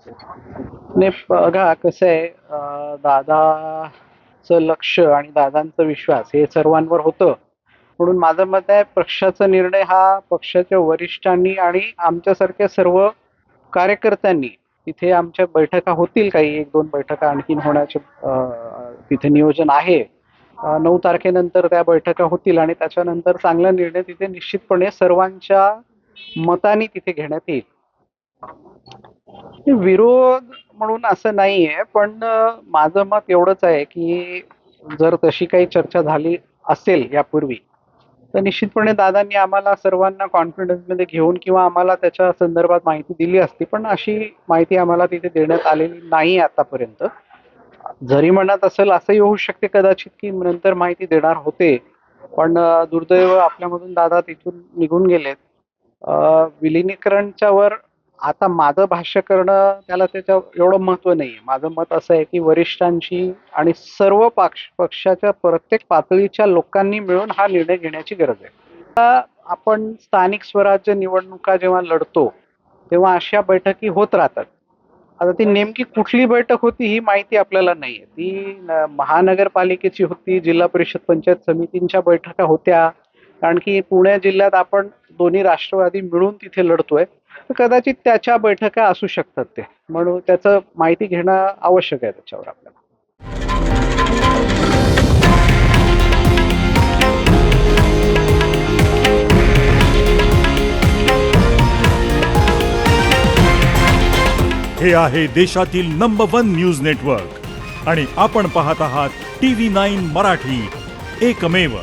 नाही बघा कसं आहे, दादाचं लक्ष आणि दादांचा विश्वास हे सर्वांवर होतं. म्हणून माझं मत आहे पक्षाचा निर्णय हा पक्षाच्या वरिष्ठांनी आणि आमच्यासारख्या सर्व कार्यकर्त्यांनी तिथे आमच्या बैठका होतील, काही एक दोन बैठका आणखीन होण्याचे तिथे नियोजन आहे. 9 तारखेनंतर त्या बैठका होतील आणि त्याच्यानंतर चांगला निर्णय तिथे निश्चितपणे सर्वांच्या मताने तिथे घेण्यात येईल. विरोध म्हणून असं नाहीये, पण माझं मत एवढंच आहे की जर तशी काही चर्चा झाली असेल यापूर्वी, तर निश्चितपणे दादांनी आम्हाला सर्वांना कॉन्फिडन्समध्ये घेऊन किंवा आम्हाला त्याच्या संदर्भात माहिती दिली असती, पण अशी माहिती आम्हाला तिथे देण्यात आलेली नाही आतापर्यंत. जरी म्हणत असेल असंही होऊ शकते कदाचित की नंतर माहिती देणार होते, पण दुर्दैव आपल्यामधून दादा तिथून निघून गेलेत. विलिनीकरणच्या वर आता माझं भाष्य करणं त्याला त्याच्या एवढं महत्व नाहीये. माझं मत असं आहे की वरिष्ठांची आणि सर्व पक्षाच्या प्रत्येक पातळीच्या लोकांनी मिळून हा निर्णय घेण्याची गरज आहे. आता आपण स्थानिक स्वराज्य निवडणुका जेव्हा लढतो तेव्हा अशा बैठकी होत राहतात. आता ती नेमकी कुठली बैठक होती ही माहिती आपल्याला नाहीये. ती महानगरपालिकेची होती, जिल्हा परिषद पंचायत समितींच्या बैठका होत्या, कारण की पुणे जिल्ह्यात आपण दोन्ही राष्ट्रवादी मिळून तिथे लढतोय, तर कदाचित त्याच्या बैठका असू शकतात ते. म्हणून त्याचं माहिती घेणं आवश्यक आहे त्याच्यावर आपल्याला. हे आहे देशातील नंबर 1 न्यूज नेटवर्क आणि आपण पाहत आहात TV9 मराठी, एकमेव.